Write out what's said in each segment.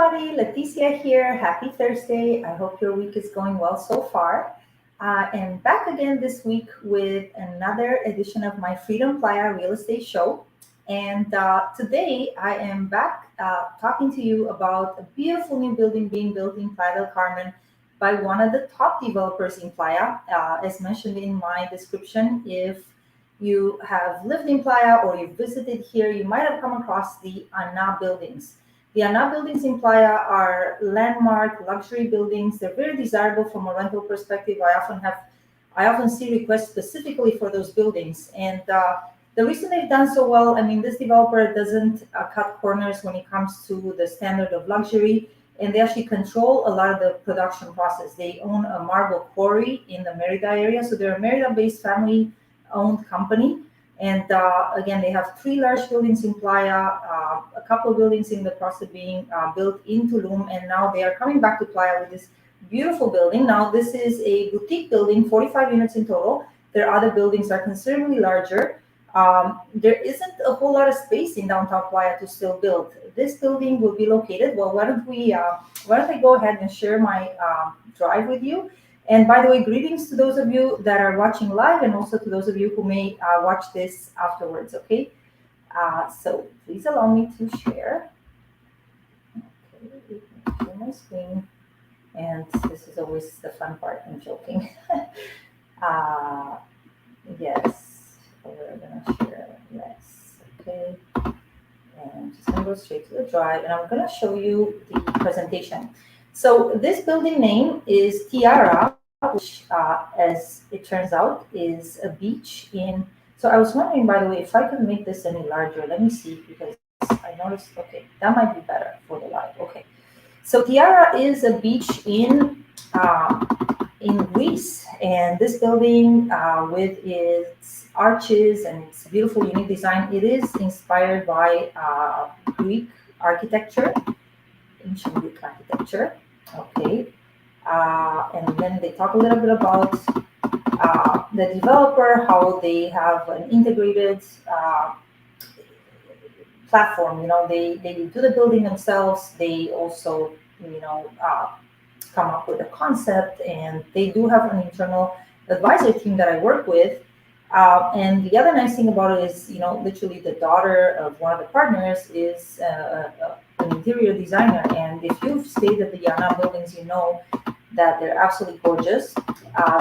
everybody, Leticia here. Happy Thursday. I hope your week is going well so far. And back again this week with another edition of my Freedom Playa Real Estate Show. And today I am back talking to you about a beautiful new building being built in Playa del Carmen by one of the top developers in Playa. As mentioned in my description, if you have lived in Playa or you visited here, you might have come across the Anah buildings. The Anah buildings in Playa are landmark luxury buildings. They're very desirable from a rental perspective. I often see requests specifically for those buildings. And the reason they've done so well, I mean, this developer doesn't cut corners when it comes to the standard of luxury, and they actually control a lot of the production process. They own a marble quarry in the Merida area. So they're a Merida-based family-owned company. And again, they have 3 large buildings in Playa, a couple of buildings in the process of being built in Tulum, and now they are coming back to Playa with this beautiful building. Now, this is a boutique building, 45 units in total. Their other buildings are considerably larger. There isn't a whole lot of space in downtown Playa to still build. This building will be located, well, why don't I go ahead and share my drive with you. And by the way, greetings to those of you that are watching live and also to those of you who may watch this afterwards, okay? So please allow me to share. Okay, share my screen. And this is always the fun part, I'm joking. Yes, we're gonna share, yes, okay. And I'm just gonna go straight to the drive and I'm gonna show you the presentation. So this building name is Thiara, which, as it turns out, is a beach in. So I was wondering, by the way, if I can make this any larger. Let me see, because I noticed. Okay, that might be better for the live. Okay, so Thiara is a beach in Greece, and this building with its arches and its beautiful, unique design, it is inspired by Greek architecture, ancient Greek architecture. Okay, and then they talk a little bit about the developer, how they have an integrated platform. You know, they do the building themselves. They also, come up with a concept, and they do have an internal advisory team that I work with. And the other nice thing about it is, literally the daughter of one of the partners is an interior designer. And if you've stayed at the Anah buildings, you know that they're absolutely gorgeous.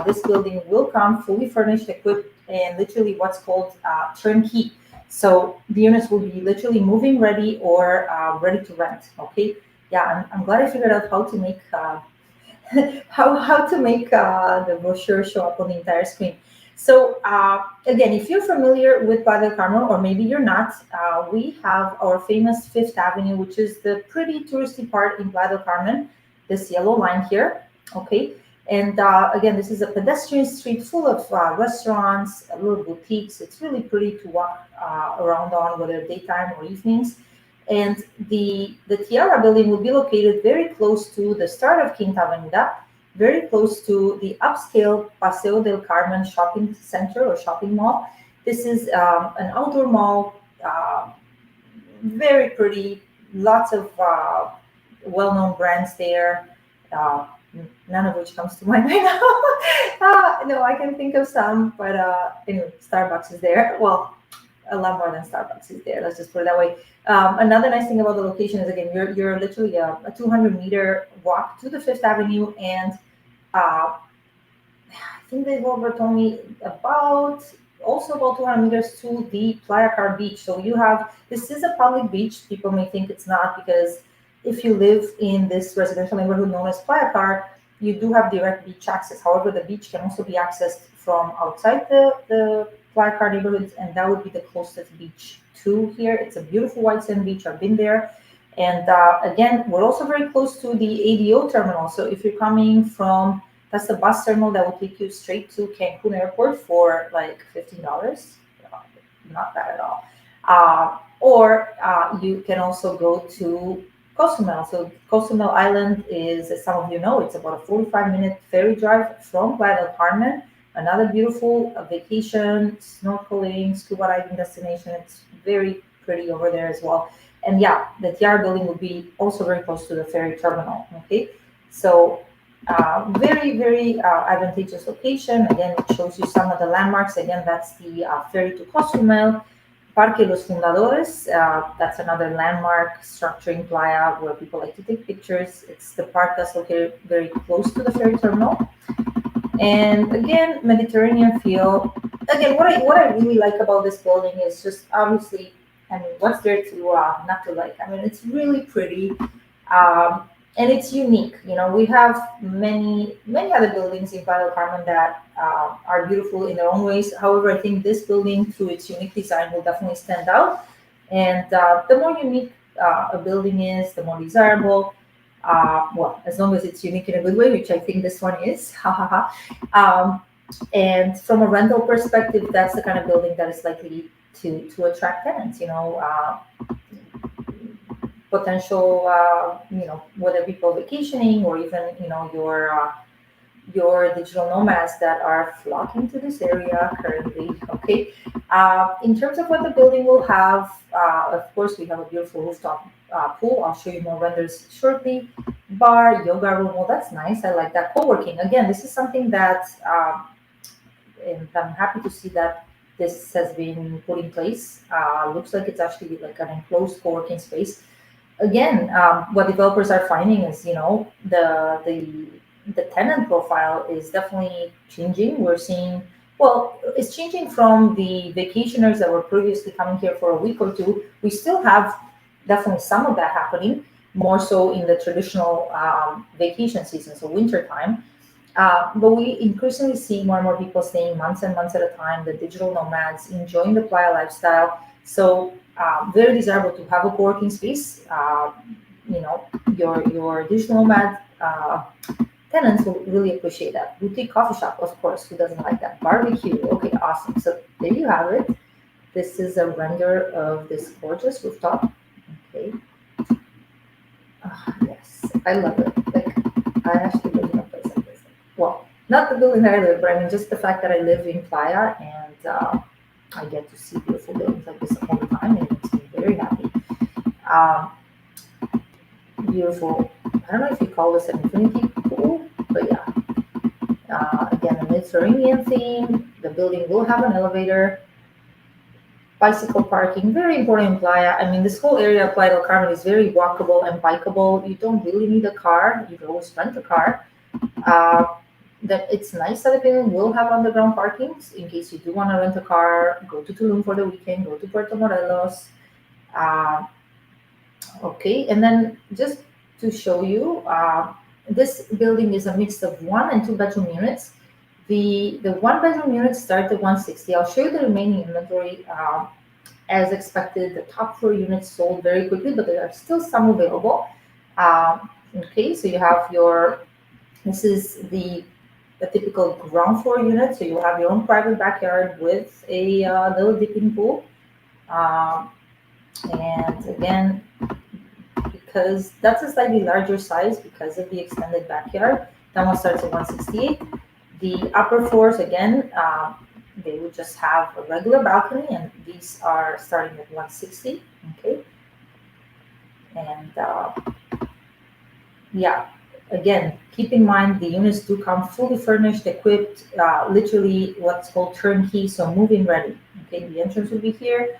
This building will come fully furnished, equipped, and literally what's called turnkey. So the units will be literally moving ready or ready to rent. Okay. Yeah, I'm glad I figured out how to make how to make the brochure show up on the entire screen. So again, if you're familiar with Playa del Carmen, or maybe you're not, we have our famous 5th Avenue, which is the pretty touristy part in Playa del Carmen, this yellow line here, okay? And again, this is a pedestrian street full of restaurants, little boutiques. It's really pretty to walk around on, whether daytime or evenings. And the Thiara building will be located very close to the start of Quinta Avenida, very close to the upscale Paseo del Carmen shopping center or shopping mall. This is an outdoor mall, very pretty, lots of well-known brands there, none of which comes to mind right now. No, I can think of some, but anyway, Starbucks is there. Well, a lot more than Starbucks is there. Let's just put it that way. Another nice thing about the location is, again, you're literally a 200-meter walk to the 5th Avenue, and I think they've over told me about 200 meters to the Playa Car Beach. So this is a public beach. People may think it's not, because if you live in this residential neighborhood known as Playa Car, you do have direct beach access. However, the beach can also be accessed from outside the Playa Car neighborhoods, and that would be the closest beach to here. It's a beautiful white sand beach. I've been there. And again, we're also very close to the ADO terminal. So if you're coming from, that's the bus terminal that will take you straight to Cancun Airport for like $15. Not bad at all. Or you can also go to Cozumel. So Cozumel Island is, as some of you know, it's about a 45-minute ferry drive from Playa del Carmen. Another beautiful vacation, snorkeling, scuba diving destination. It's very pretty over there as well. And yeah, the Thiara building will be also very close to the ferry terminal. Okay, so very, very advantageous location. Again, it shows you some of the landmarks. Again, that's the ferry to Cozumel. Parque Los Fundadores, that's another landmark structure in Playa where people like to take pictures. It's the park that's located very close to the ferry terminal. And again, Mediterranean feel. Again, what I really like about this building is just obviously, I mean, what's there to not to like? I mean, it's really pretty, and it's unique. You know, we have many other buildings in Playa del Carmen that are beautiful in their own ways. However, I think this building, through its unique design, will definitely stand out. And the more unique a building is, the more desirable. Well, as long as it's unique in a good way, which I think this one is. Ha ha ha. And from a rental perspective, that's the kind of building that is likely to attract tenants. You know, potential, whether people vacationing or even your digital nomads that are flocking to this area currently. Okay, in terms of what the building will have, of course, we have a beautiful rooftop pool. I'll show you more renders shortly. Bar, yoga room. Well, that's nice. I like that. Co-working. Again, this is something that, and I'm happy to see that this has been put in place. Looks like it's actually like an enclosed co-working space. Again, what developers are finding is, the tenant profile is definitely changing. We're seeing, well, it's changing from the vacationers that were previously coming here for a week or two. We still have definitely some of that happening, more so in the traditional vacation season, so winter time. But we increasingly see more and more people staying months and months at a time, the digital nomads enjoying the Playa lifestyle. So very desirable to have a co-working space. Your digital nomad tenants will really appreciate that. Boutique coffee shop, of course, who doesn't like that? Barbecue, okay, awesome. So there you have it. This is a render of this gorgeous rooftop. Okay. Yes, I love it. Like, I actually live in a place like this. Well, not the building that I live, but I mean just the fact that I live in Playa and I get to see beautiful buildings like this all the time, and it makes me very happy. Um, Beautiful. I don't know if you call this an infinity pool, but yeah. Again, a Mediterranean theme. The building will have an elevator. Bicycle parking, very important in Playa. I mean, this whole area of Playa del Carmen is very walkable and bikeable. You don't really need a car. You can always rent a car. That it's nice that the building will have underground parkings in case you do want to rent a car, go to Tulum for the weekend, go to Puerto Morelos. Okay, and then just to show you, this building is a mix of 1 and 2 bedroom units. The 1 bedroom units start at 160. I'll show you the remaining inventory. As expected, the top floor units sold very quickly, but there are still some available. Okay, so you have this is the typical ground floor unit. So you have your own private backyard with a little dipping pool. And again, because that's a slightly larger size because of the extended backyard, that one starts at 168. The upper floors, again, they would just have a regular balcony, and these are starting at 160. Okay, and yeah, again, keep in mind the units do come fully furnished, equipped, literally what's called turnkey, so move-in ready. Okay, the entrance will be here.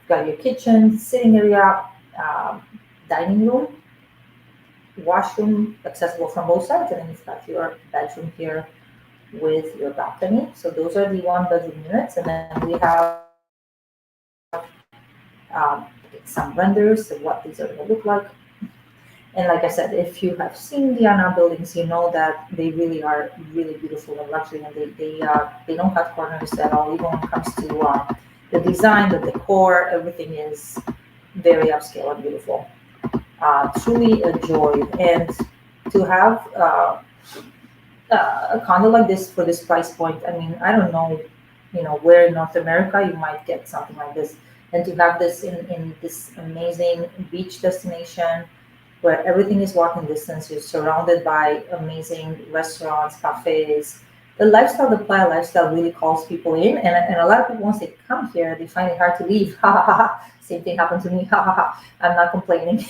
You've got your kitchen, sitting area, dining room, washroom accessible from both sides, and then you've got your bedroom here with your balcony. So those are the 1 bedroom units, and then we have some renders of what these are going to look like. And like I said, if you have seen the Anah buildings, you know that they really are really beautiful and luxury, and they don't cut corners at all. Even when it comes to the design, the decor, everything is very upscale and beautiful. Truly a joy, and to have a condo like this for this price point. I mean, I don't know, where in North America you might get something like this, and to have this in this amazing beach destination where everything is walking distance. You're surrounded by amazing restaurants, cafes, the lifestyle, the Playa lifestyle really calls people in. And a lot of people, once they come here, they find it hard to leave. Ha ha ha. Same thing happened to me. Ha ha ha. I'm not complaining.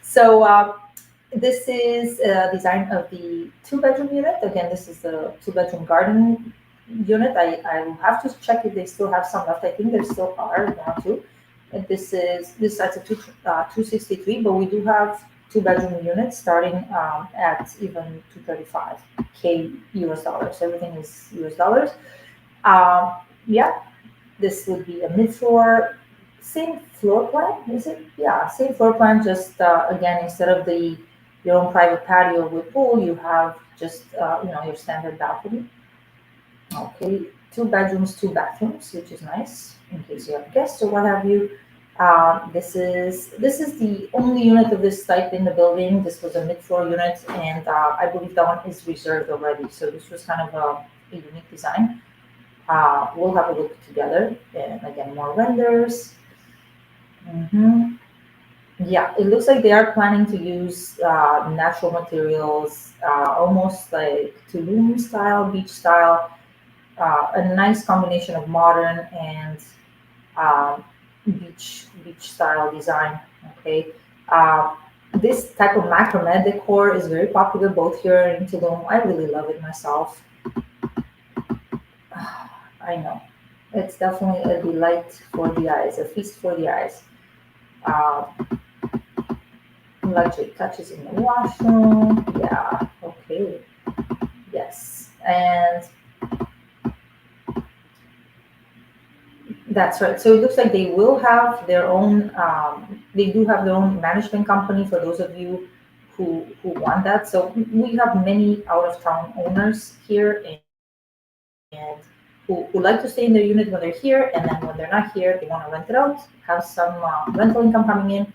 So this is a design of the two-bedroom unit. Again, this is the two-bedroom garden unit. I will have to check if they still have some left. I think there still are one or two. And this side's a 263, but we do have two-bedroom units starting at even 235K US dollars. Everything is US dollars. Um, yeah, this would be a mid-floor, same floor plan, is it? Yeah, same floor plan. Just again, instead of the your own private patio with pool, you have just your standard balcony. Okay, two bedrooms, two bathrooms, which is nice in case you have guests or what have you. This is the only unit of this type in the building. This was a mid-floor unit, and I believe that one is reserved already. So this was kind of a unique design. We'll have a look together, and again, more renders. Hmm. Yeah, it looks like they are planning to use natural materials, almost like Tulum style, beach style, a nice combination of modern and um, beach style design. Okay, uh, this type of macrame decor is very popular both here in Tulum. I really love it myself. I know it's definitely a delight for the eyes, a feast for the eyes. Uh, Luxury touches in the washroom. Yeah. Okay. Yes. And that's right. So it looks like they will have their own. They do have their own management company for those of you who want that. So we have many out of town owners here and who like to stay in their unit when they're here, and then when they're not here, they want to rent it out, have some rental income coming in,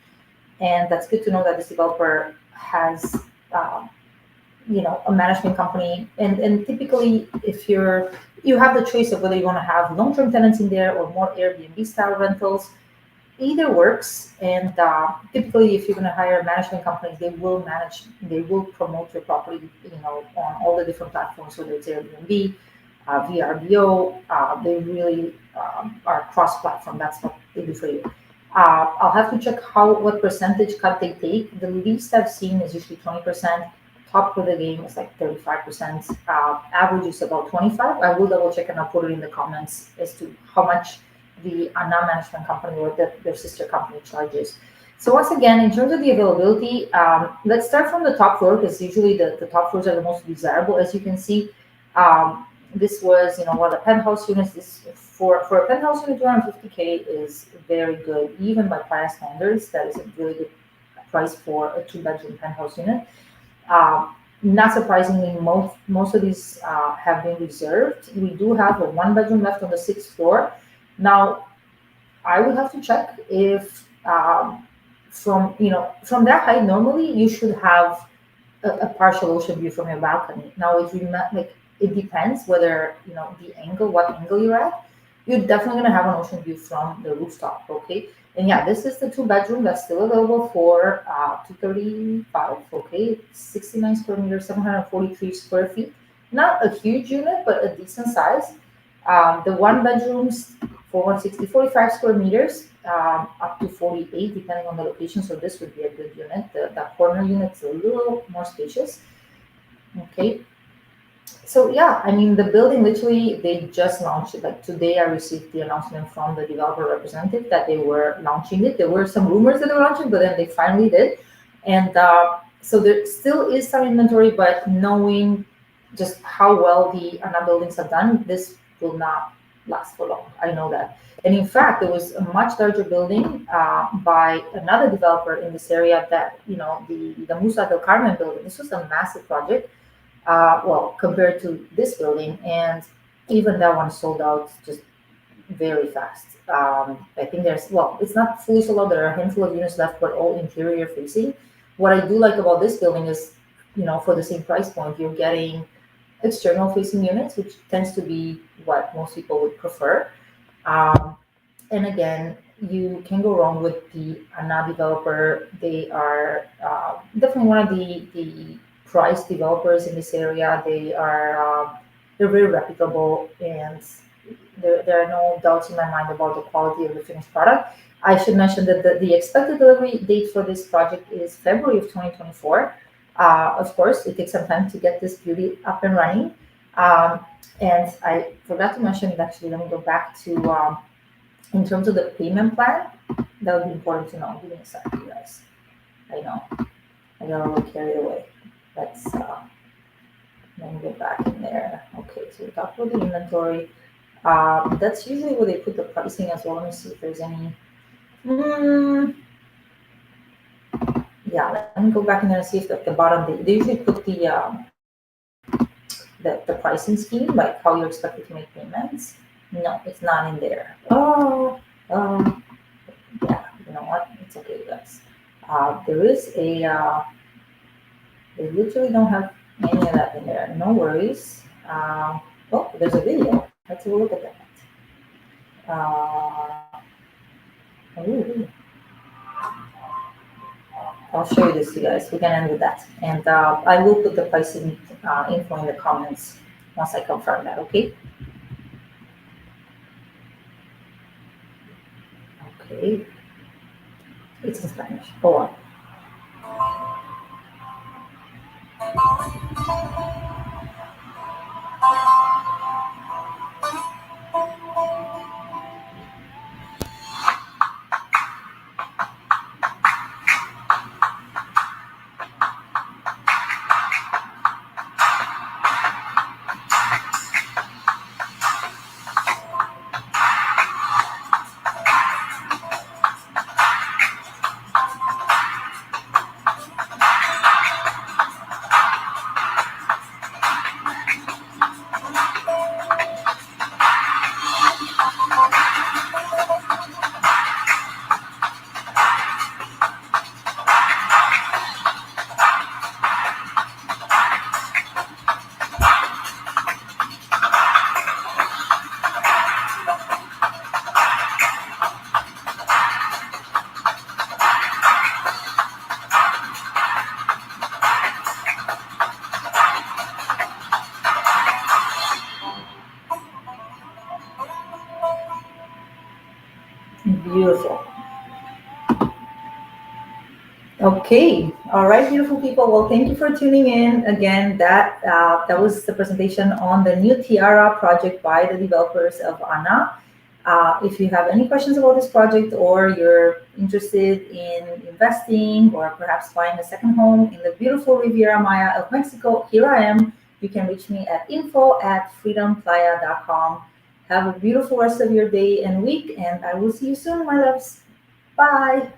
and that's good to know that this developer has. A management company, and typically if you have the choice of whether you want to have long-term tenants in there or more Airbnb style rentals. Either works, and typically if you're going to hire a management company, they will promote your property, on all the different platforms, whether it's Airbnb, VRBO. They really are cross-platform. That's what they do for you. I'll have to check what percentage cut they take. The least I've seen is usually 20%. Top of the game is like 35%. Average is about 25. I will double check and I'll put it in the comments as to how much the Anah management company or their sister company charges. So once again, in terms of the availability, let's start from the top floor because usually the top floors are the most desirable. As you can see, this was one of the penthouse units. This for a penthouse unit, 250K is very good, even by price standards. That is a really good price for a two-bedroom penthouse unit. Not surprisingly, most of these have been reserved. We do have a one bedroom left on the sixth floor. Now, I would have to check if from that height, normally you should have a partial ocean view from your balcony. Now, it depends whether what angle you're at. You're definitely gonna have an ocean view from the rooftop. Okay, and yeah, this is the two bedroom that's still available for 235. Okay, 69 square meters, 743 square feet. Not a huge unit, but a decent size. The one bedrooms for 160, 45 square meters, up to 48, depending on the location. So this would be a good unit. That corner unit's a little more spacious. Okay. So yeah, I mean, the building literally, they just launched it. Like today, I received the announcement from the developer representative that they were launching it. There were some rumors that they were launching, but then they finally did. And so there still is some inventory, but knowing just how well the Anah buildings have done, this will not last for long. I know that. And in fact, there was a much larger building by another developer in this area that, the Musa del Carmen building. This was a massive project, compared to this building. And even that one sold out just very fast. I think it's not fully sold out. There are a handful of units left, but all interior facing. What I do like about this building is, for the same price point, you're getting external facing units, which tends to be what most people would prefer. Um, and again, you can go wrong with the Anah developer. They are definitely one of the price developers in this area. They are they're very reputable, and there are no doubts in my mind about the quality of the finished product. I should mention that the expected delivery date for this project is February of 2024. Of course, it takes some time to get this beauty up and running. Um, and I forgot to mention, actually, let me go back to, in terms of the payment plan, that would be important to know. Give me a second, you guys. I know, I got a little carried away. Let me get back in there. Okay, so we talked about the inventory. That's usually where they put the pricing as well. Let me see if there's any. Mm, yeah, let me go back in there and see if at the bottom they usually put the pricing scheme, like how you're expected to make payments. No, it's not in there. Yeah, you know what? It's okay, guys. There is a. They literally don't have any of that in there. No worries. Oh, there's a video. Let's take a look at that. Ooh. I'll show you this, you guys. We can end with that. And I will put the pricing info in the comments once I confirm that, okay? Okay. It's in Spanish. Go on. Beautiful. Okay. All right, beautiful people. Well, thank you for tuning in. Again, that was the presentation on the new Thiara project by the developers of Anah. If you have any questions about this project, or you're interested in investing or perhaps buying a second home in the beautiful Riviera Maya of Mexico, here I am. You can reach me at info@freedomplaya.com. Have a beautiful rest of your day and week, and I will see you soon, my loves. Bye.